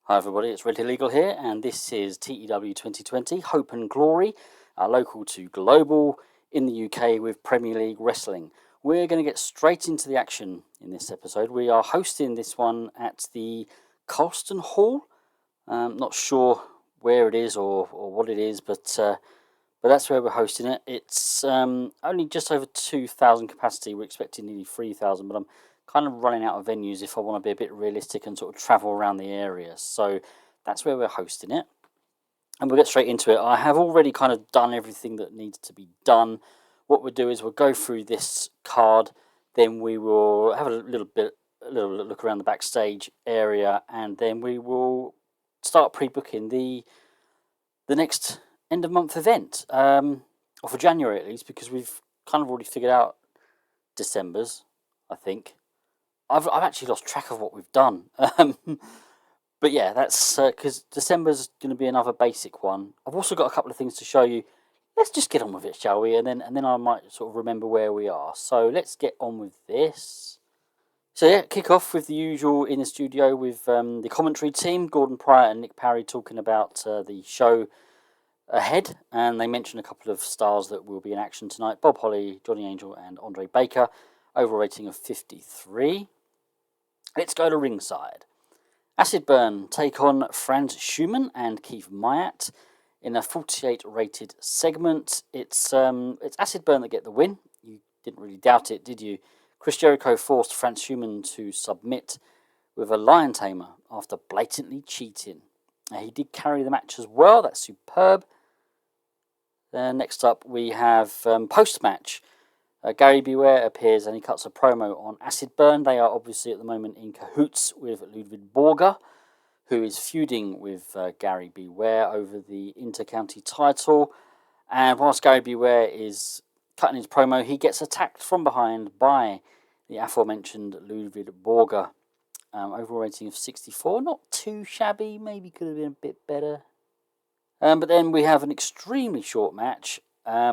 Hi everybody, it's Red Hill Eagle here, and this is TEW2020, Hope and Glory, local to global in the UK with Premier League Wrestling. We're going to get straight into the action in this episode. We are hosting this one at the Colston Hall. Not sure where it is or what it is, but that's where we're hosting it. It's only just over 2,000 capacity. We're expecting nearly 3,000, but I'm kind of running out of venues if I want to be a bit realistic and sort of travel around the area. So that's where we're hosting it. And we'll get straight into it. I have already kind of done everything that needs to be done. What we'll do is we'll go through this card, then we will have a little look around the backstage area, and then we will start pre-booking the next end of month event, or for January at least, because we've kind of already figured out December's, I think. I've actually lost track of what we've done. But yeah, that's because December's going to be another basic one. I've also got a couple of things to show you. Let's just get on with it, shall we? And then I might sort of remember where we are. So let's get on with this. So yeah, kick off with the usual in the studio with the commentary team, Gordon Pryor and Nick Parry, talking about the show ahead, and they mention a couple of stars that will be in action tonight: Bob Holly, Johnny Angel, and Andre Baker. Overall rating of 53. Let's go to ringside. Acid Burn take on Franz Schumann and Keith Myatt in a 48 rated segment. It's Acid Burn that get the win. You didn't really doubt it, did you? Chris Jericho forced Franz Schumann to submit with a lion tamer after blatantly cheating. He did carry the match as well. That's superb. Next up we have post-match. Gary Beware appears and he cuts a promo on Acid Burn. They are obviously at the moment in cahoots with Ludwig Borger, who is feuding with Gary Beware over the Intercounty title. And whilst Gary Beware is cutting his promo, he gets attacked from behind by the aforementioned Ludwig Borger. Overall rating of 64. Not too shabby. Maybe could have been a bit better. But then we have an extremely short match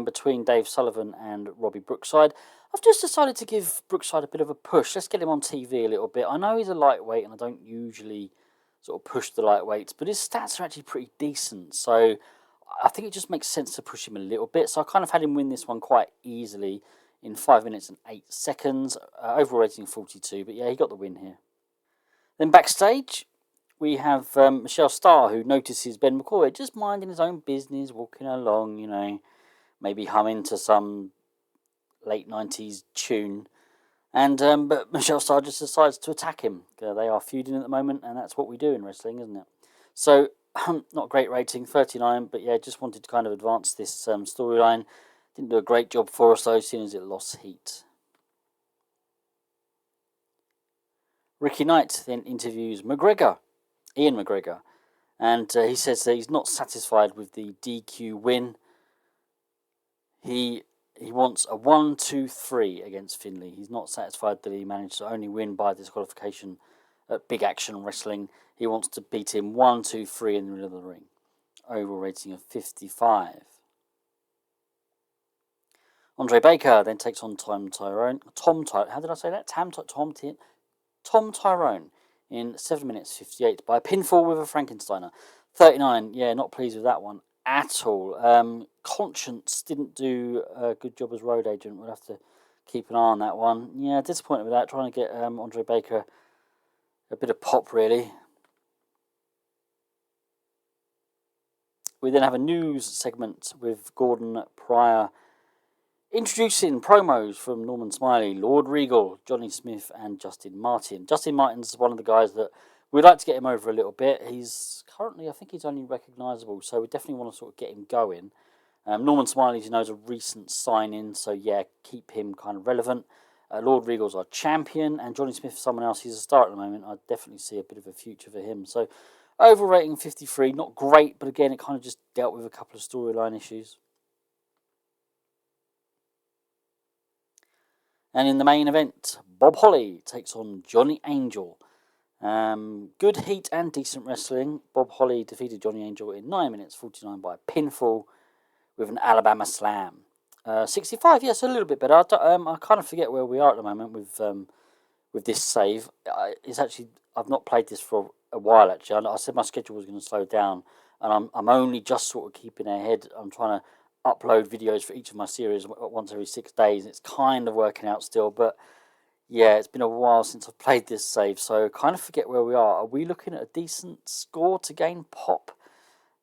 between Dave Sullivan and Robbie Brookside. I've just decided to give Brookside a bit of a push. Let's get him on TV a little bit. I know he's a lightweight and I don't usually sort of push the lightweights, but his stats are actually pretty decent. So I think it just makes sense to push him a little bit. So I kind of had him win this one quite easily in 5 minutes and 8 seconds. Overall rating 42, but yeah, he got the win here. Then backstage, we have Michelle Starr, who notices Ben McCoy just minding his own business, walking along, you know, maybe humming to some late 90s tune. And but Michelle Starr just decides to attack him. They are feuding at the moment, and that's what we do in wrestling, isn't it? So, not a great rating, 39, but yeah, just wanted to kind of advance this storyline. Didn't do a great job for us, though, seeing as it lost heat. Ricky Knight then interviews Ian McGregor, and he says that he's not satisfied with the DQ win. He wants a 1-2-3 against Finlay. He's not satisfied that he managed to only win by disqualification at Big Action Wrestling. He wants to beat him 1-2-3 in the middle of the ring. Overall rating of 55. Andre Baker then takes on Tom Tyrone. How did I say that? Tom Tyrone in 7 minutes 58 by a pinfall with a Frankensteiner. 39. Yeah, not pleased with that one at all. Conscience didn't do a good job as road agent. We'll have to keep an eye on that one. Yeah, disappointed with that. Trying to get Andre Baker a bit of pop, really. We then have a news segment with Gordon Pryor introducing promos from Norman Smiley, Lord Regal, Johnny Smith, and Justin Martin. Justin Martin's one of the guys that we'd like to get him over a little bit. He's currently, I think he's only recognisable, so we definitely want to sort of get him going. Norman Smiley, as you know, is a recent sign-in, so yeah, keep him kind of relevant. Lord Regal's our champion, and Johnny Smith is someone else. He's a star at the moment. I definitely see a bit of a future for him. So, overall rating 53, not great, but again, it kind of just dealt with a couple of storyline issues. And in the main event, Bob Holly takes on Johnny Angel. Good heat and decent wrestling. Bob Holly defeated Johnny Angel in 9 minutes 49 by a pinfall with an Alabama Slam. 65, yes, a little bit better. I kind of forget where we are at the moment with this save. It's actually, I've not played this for a while actually. I said my schedule was going to slow down, and I'm only just sort of keeping ahead. I'm trying to upload videos for each of my series once every 6 days. It's kind of working out still, but yeah, it's been a while since I've played this save, so kind of forget where we are. Are we looking at a decent score to gain pop?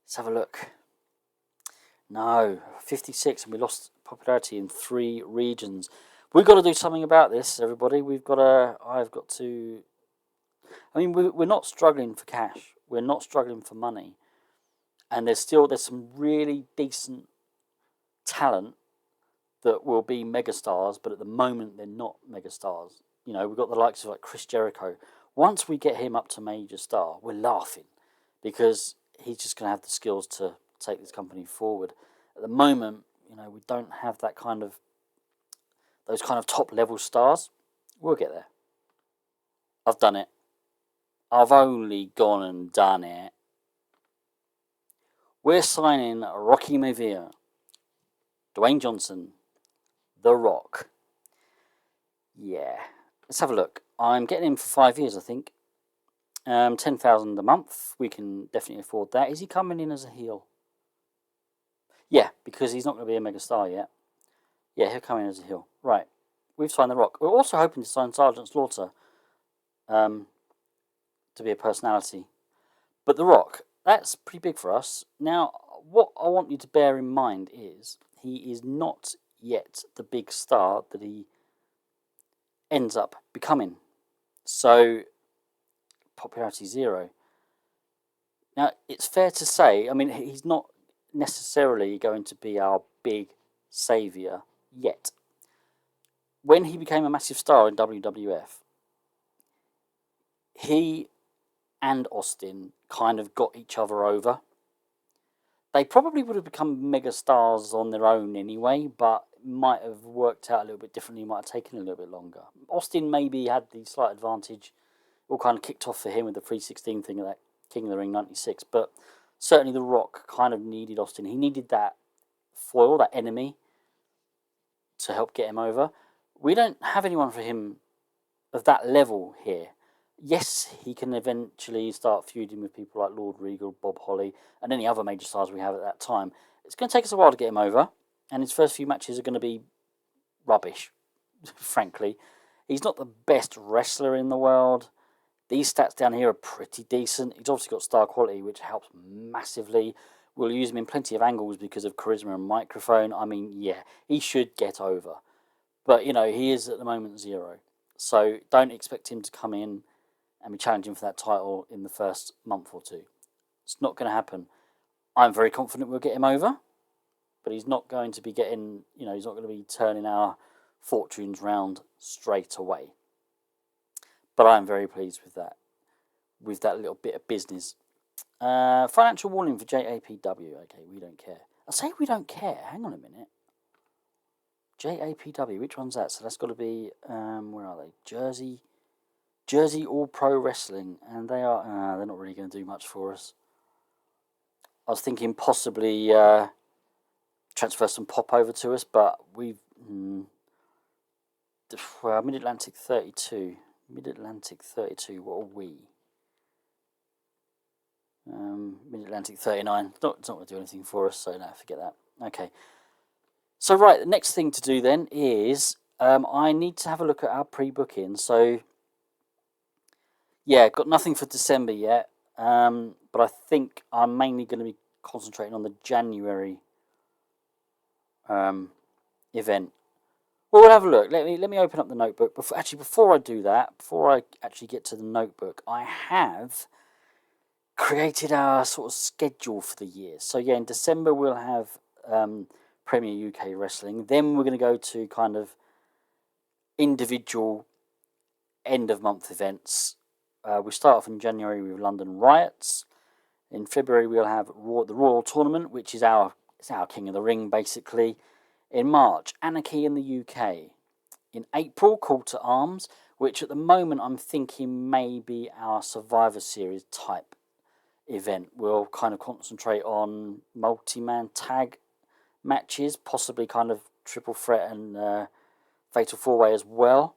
Let's have a look. No, 56, and we lost popularity in 3 regions. We've got to do something about this, everybody. I've got to. I mean, we're not struggling for cash. We're not struggling for money, and there's some really decent talent that will be megastars, but at the moment they're not megastars. You know, we've got the likes of like Chris Jericho. Once we get him up to major star, we're laughing because he's just going to have the skills to take this company forward. At the moment, you know, we don't have those kind of top level stars. We'll get there. I've done it. I've only gone and done it. We're signing Rocky Maivia, Dwayne Johnson, The Rock. Yeah. Let's have a look. I'm getting him for 5 years, I think. 10,000 a month. We can definitely afford that. Is he coming in as a heel? Yeah, because he's not going to be a mega star yet. Yeah, he'll come in as a heel. Right. We've signed The Rock. We're also hoping to sign Sergeant Slaughter to be a personality. But The Rock, that's pretty big for us. Now, what I want you to bear in mind is he is not yet the big star that he ends up becoming. So, popularity 0. Now, it's fair to say, I mean, he's not necessarily going to be our big saviour yet. When he became a massive star in WWF, he and Austin kind of got each other over. They probably would have become mega stars on their own anyway, but might have worked out a little bit differently, might have taken a little bit longer. Austin maybe had the slight advantage, all kind of kicked off for him with the 316 thing of that King of the Ring 96, but certainly The Rock kind of needed Austin. He needed that foil, that enemy, to help get him over. We don't have anyone for him of that level here. Yes, he can eventually start feuding with people like Lord Regal, Bob Holly, and any other major stars we have at that time. It's going to take us a while to get him over, and his first few matches are going to be rubbish, frankly. He's not the best wrestler in the world. These stats down here are pretty decent. He's obviously got star quality, which helps massively. We'll use him in plenty of angles because of charisma and microphone. I mean, yeah, he should get over. But, you know, he is at the moment 0. So don't expect him to come in and be challenging for that title in the first month or 2. It's not going to happen. I'm very confident we'll get him over, but he's not going to be getting, you know, he's not going to be turning our fortunes round straight away. But I'm very pleased with that little bit of business. Financial warning for JAPW. Okay, we don't care. I say we don't care. Hang on a minute. JAPW, which one's that? So that's got to be, where are they? Jersey All Pro Wrestling. And they're not really going to do much for us. I was thinking possibly transfer some pop over to us, but we've... Mid-Atlantic 32. Mid-Atlantic 32, what are we? Mid-Atlantic 39. It's not going to do anything for us, so no, forget that. Okay. So, right, the next thing to do then is I need to have a look at our pre-booking. So, yeah, got nothing for December yet, but I think I'm mainly going to be concentrating on the January event. Well, we'll have a look. Let me open up the notebook. Before I do that, before I actually get to the notebook, I have created our sort of schedule for the year. So yeah, in December we'll have Premier UK Wrestling. Then we're going to go to kind of individual end of month events. We start off in January with London Riots. In February we'll have the Royal Tournament, which is our King of the Ring basically. In March, Anarchy in the UK. In April, Call to Arms, which at the moment I'm thinking may be our Survivor Series type event. We'll kind of concentrate on multi-man tag matches, possibly kind of triple threat and fatal four-way as well.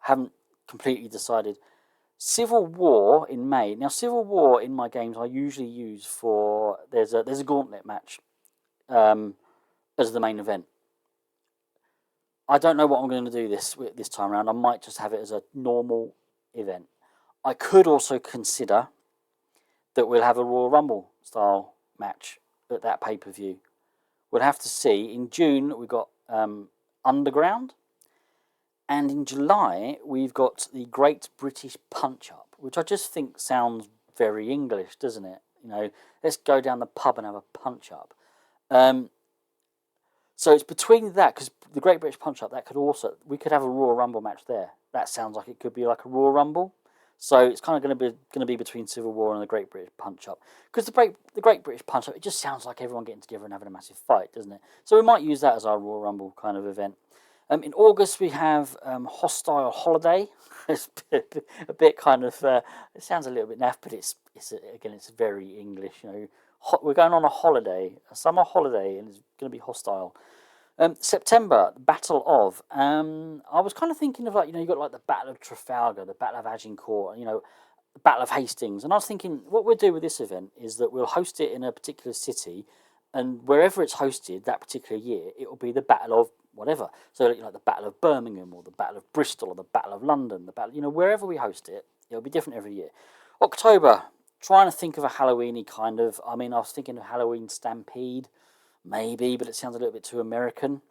Haven't completely decided. Civil War in May. Now, Civil War in my games I usually use for there's a gauntlet match as the main event. I don't know what I'm going to do this time around. I might just have it as a normal event. I could also consider that we'll have a Royal Rumble style match at that pay-per-view. We'll have to see. In June we've got Underground, and in July we've got the Great British Punch-Up, which I just think sounds very English, doesn't it? You know, let's go down the pub and have a punch-up. So it's between that, because the Great British Punch-Up, we could have a Royal Rumble match there. That sounds like it could be like a Royal Rumble. So it's kind of going to be between Civil War and the Great British Punch-Up, because the Great British Punch-Up, it just sounds like everyone getting together and having a massive fight, doesn't it? So we might use that as our Royal Rumble kind of event. In August we have Hostile Holiday. It's a bit kind of it sounds a little bit naff, but it's very English. You know, we're going on a holiday, a summer holiday, and it's going to be hostile. September, Battle of. I was kind of thinking of, like, you know, you got like the Battle of Trafalgar, the Battle of Agincourt, you know, the Battle of Hastings, and I was thinking what we'll do with this event is that we'll host it in a particular city, and wherever it's hosted that particular year, it will be the Battle of whatever. So, you know, the Battle of Birmingham, or the Battle of Bristol, or the Battle of London, the battle, you know, wherever we host it, it'll be different every year. October, trying to think of a Halloweeny kind of. I mean, I was thinking of Halloween Stampede, maybe, but it sounds a little bit too American.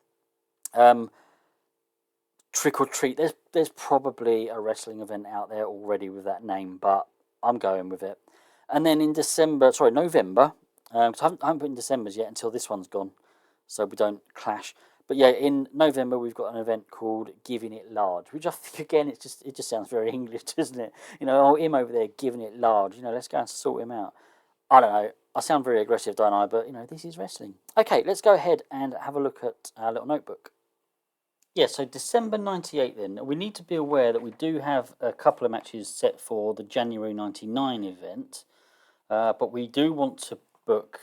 Trick or Treat. There's probably a wrestling event out there already with that name, but I'm going with it. And then in November, because I haven't put in December's yet until this one's gone, so we don't clash. But yeah, in November we've got an event called Giving It Large, which I think, again, it just sounds very English, doesn't it? You know, him over there giving it large. You know, let's go and sort him out. I don't know. I sound very aggressive, don't I? But, you know, this is wrestling. Okay, let's go ahead and have a look at our little notebook. Yeah, so December 98 then. We need to be aware that we do have a couple of matches set for the January 99 event. But we do want to book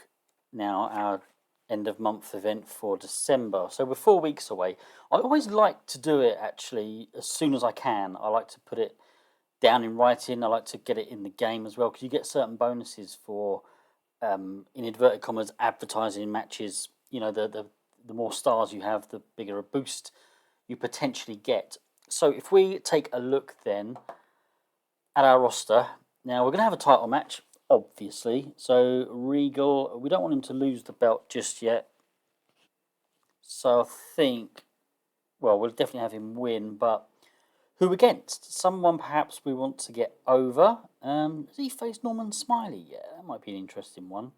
now our end of month event for December. So we're 4 weeks away. I always like to do it, actually, as soon as I can. I like to put it down in writing. I like to get it in the game as well, because you get certain bonuses for, in inverted commas, advertising matches. You know, the more stars you have, the bigger a boost you potentially get. So if we take a look then at our roster, now we're going to have a title match, obviously. So Regal, we don't want him to lose the belt just yet. So I think, well, we'll definitely have him win, but who against? Someone perhaps we want to get over. Has he faced Norman Smiley yet? That might be an interesting one.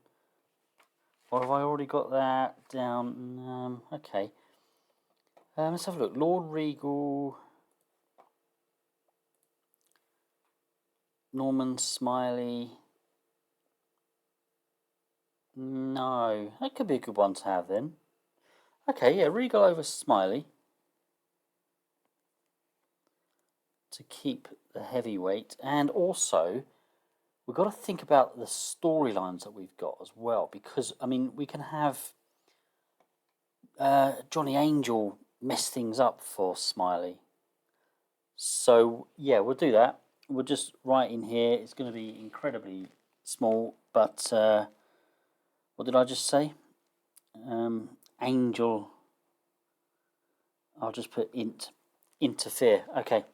Or have I already got that down? Okay. Let's have a look. Lord Regal, Norman Smiley. No, that could be a good one to have then. Okay, yeah, Regal over Smiley to keep the heavyweight, and also we've got to think about the storylines that we've got as well, because, I mean, we can have Johnny Angel mess things up for Smiley. So yeah, we'll do that. We'll just write in here. It's going to be incredibly small, but what did I just say? Angel. I'll just put interfere. Okay.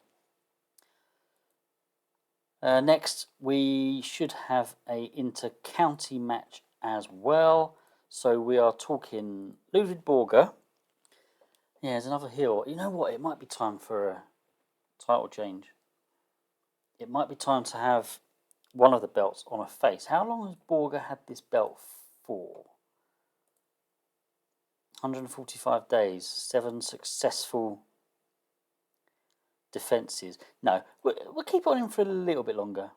Next, we should have a inter-county match as well. So we are talking Ludwig Borger. Yeah, there's another heel. You know what? It might be time for a title change. It might be time to have one of the belts on a face. How long has Borger had this belt for? 145 days, 7 successful defences. No, we'll keep on him for a little bit longer.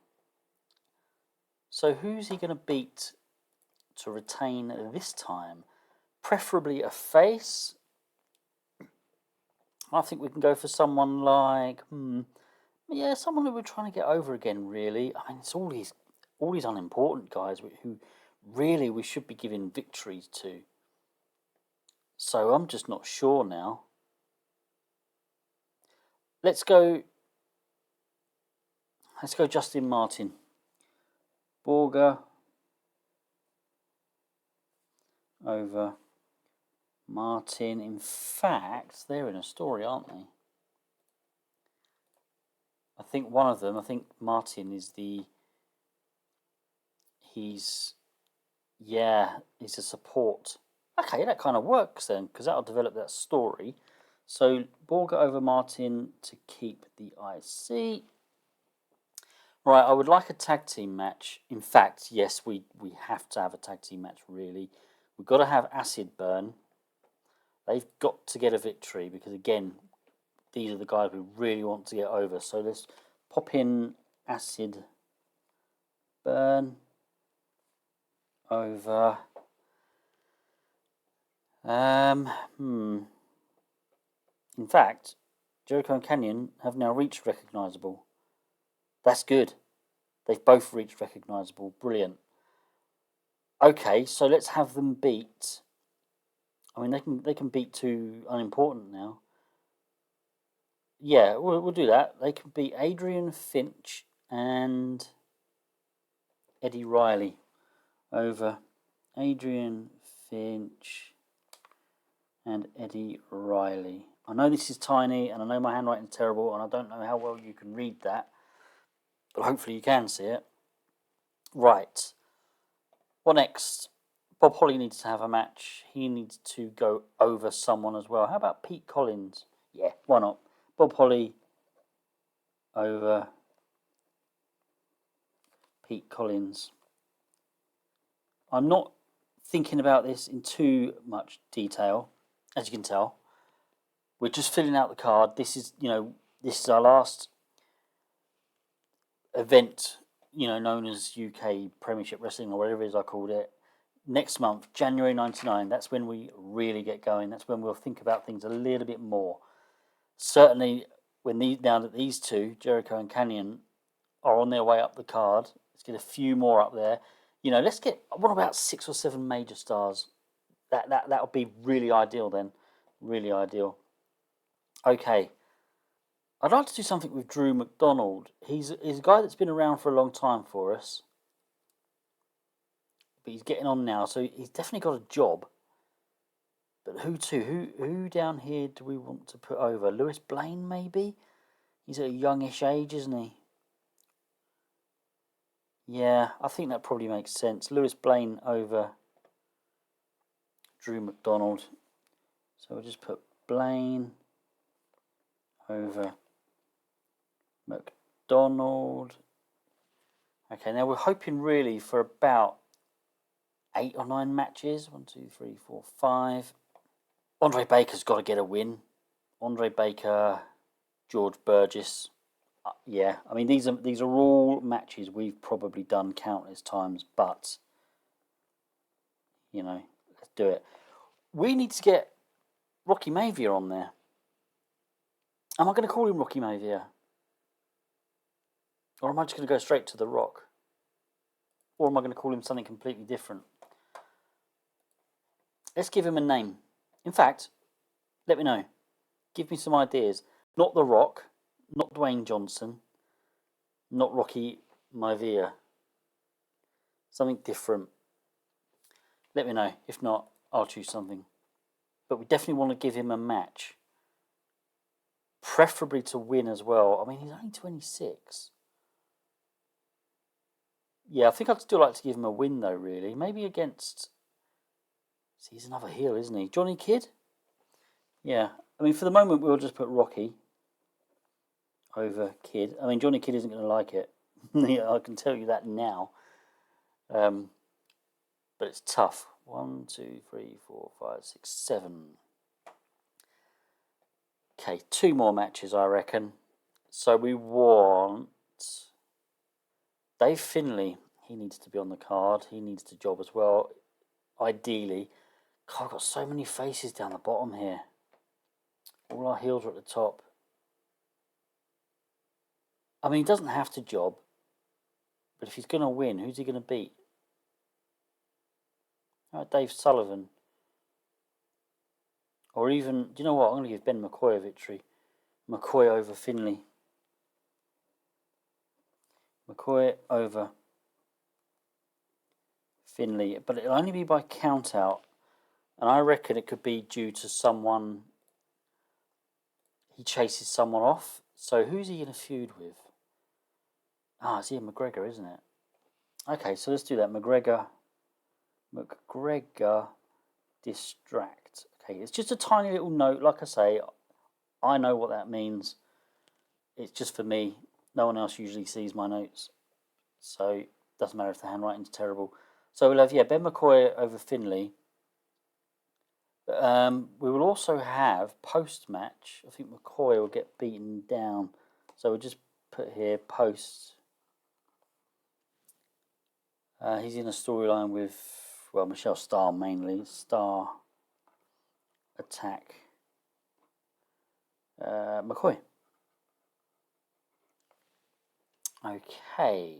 So who's he going to beat to retain this time? Preferably a face. I think we can go for someone like, someone who we're trying to get over again, really. I mean, it's all these unimportant guys who really we should be giving victories to. So I'm just not sure now. Let's go. Let's go Justin Martin. Borger over Martin. In fact, they're in a story, aren't they? I think one of them, I think Martin is he's a support. Okay, that kind of works then, because that'll develop that story. So Borger over Martin to keep the IC. Right, I would like a tag team match. In fact, yes, we have to have a tag team match, really. We've got to have Acid Burn. They've got to get a victory, because again, these are the guys we really want to get over. So let's pop in Acid Burn over... In fact, Jericho and Canyon have now reached recognisable. That's good. They've both reached recognisable. Brilliant. Okay, so let's have them beat. I mean, they can beat two unimportant now. Yeah, we'll do that. They can beat Adrian Finch and Eddie Riley over Adrian Finch and Eddie Riley. I know this is tiny, and I know my handwriting's terrible, and I don't know how well you can read that, but hopefully you can see it. Right. What next? Bob Holly needs to have a match. He needs to go over someone as well. How about Pete Collins? Yeah, why not? Bob Holly over Pete Collins. I'm not thinking about this in too much detail, as you can tell. We're just filling out the card. This is our last event, known as UK Premiership Wrestling or whatever it is I called it. Next month, January 99, that's when we really get going. That's when we'll think about things a little bit more. Certainly, now that these two, Jericho and Canyon, are on their way up the card, let's get a few more up there. Let's get, what about 6 or 7 major stars? That would be really ideal then. Really ideal. Okay. I'd like to do something with Drew McDonald. He's a guy that's been around for a long time for us. But he's getting on now, so he's definitely got a job. But who to? Who down here do we want to put over? Lewis Blaine, maybe? He's at a youngish age, isn't he? Yeah, I think that probably makes sense. Lewis Blaine over Drew McDonald. So we'll just put Blaine over McDonald. Okay, now we're hoping really for about 8 or 9 matches. 1, 2, 3, 4, 5. Andre Baker's got to get a win. Andre Baker, George Burgess. Yeah, I mean these are all matches we've probably done countless times, but let's do it. We need to get Rocky Maivia on there. Am I going to call him Rocky Maivia? Or am I just going to go straight to The Rock? Or am I going to call him something completely different? Let's give him a name. In fact, let me know. Give me some ideas. Not The Rock, not Dwayne Johnson, not Rocky Maivia. Something different. Let me know. If not, I'll choose something. But we definitely want to give him a match. Preferably to win as well. I mean, he's only 26. Yeah, I think I'd still like to give him a win, though, really. Maybe against... See, he's another heel, isn't he? Johnny Kidd? Yeah. I mean, for the moment, we'll just put Rocky over Kidd. I mean, Johnny Kidd isn't going to like it. I can tell you that now. But it's tough. 1, 2, 3, 4, 5, 6, 7. Okay, 2 more matches, I reckon. So we want Dave Finlay. He needs to be on the card. He needs to job as well. Ideally. God, I've got so many faces down the bottom here. All our heels are at the top. I mean, he doesn't have to job. But if he's going to win, who's he going to beat? How about Dave Sullivan? Or even, do you know what? I'm going to give Ben McCoy a victory. McCoy over Finlay. McCoy over Finley, but it'll only be by count out, and I reckon it could be due to someone. He chases someone off. So who's he in a feud with? Ah, it's Ian McGregor, isn't it? Okay, so let's do that. McGregor distract. Okay, it's just a tiny little note. Like I say, I know what that means. It's just for me. No one else usually sees my notes, so it doesn't matter if the handwriting's terrible. So we'll have, yeah, Ben McCoy over Finley. We will also have post-match. I think McCoy will get beaten down. So we'll just put here post. He's in a storyline with, well, Michelle Starr mainly. Starr attack McCoy. Okay.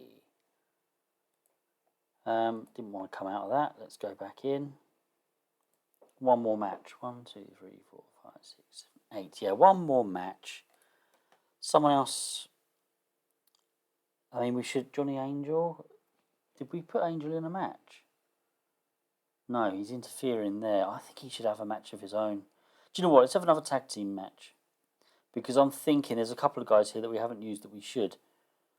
Didn't want to come out of that. Let's go back in. One more match. 1, 2, 3, 4, 5, 6, 7, 8. Yeah, one more match. Someone else. I mean, we should. Johnny Angel. Did we put Angel in a match? No, he's interfering there. I think he should have a match of his own. Do you know what? Let's have another tag team match. Because I'm thinking there's a couple of guys here that we haven't used that we should.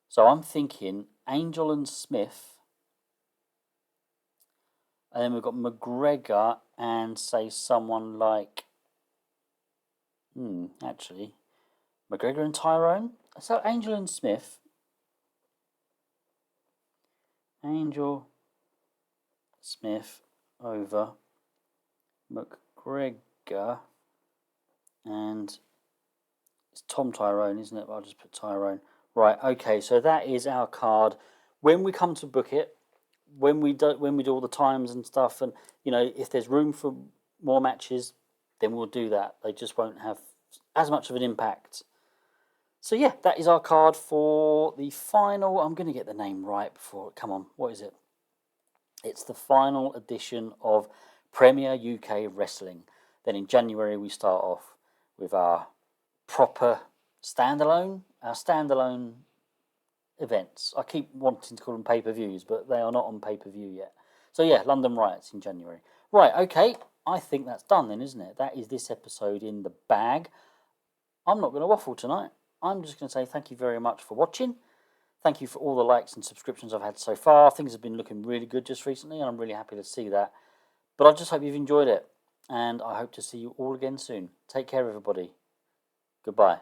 So I'm thinking Angel and Smith. And then we've got McGregor and, say, someone like... actually. McGregor and Tyrone. So Angel and Smith. Angel Smith over McGregor. And it's Tom Tyrone, isn't it? I'll just put Tyrone. Right, okay, so that is our card. When we come to book it, when we do all the times and stuff, and if there's room for more matches, then we'll do that. They just won't have as much of an impact. So yeah, that is our card for the final. I'm going to get the name right before. Come on, what is it? It's the final edition of Premier UK Wrestling. Then in January we start off with our proper standalone events. I keep wanting to call them pay-per-views, but they are not on pay-per-view yet. So yeah, London Riots in January. Right, okay, I think that's done then, isn't it? That is this episode in the bag. I'm not going to waffle tonight. I'm just going to say thank you very much for watching. Thank you for all the likes and subscriptions I've had so far. Things have been looking really good just recently, and I'm really happy to see that. But I just hope you've enjoyed it, and I hope to see you all again soon. Take care, everybody. Goodbye.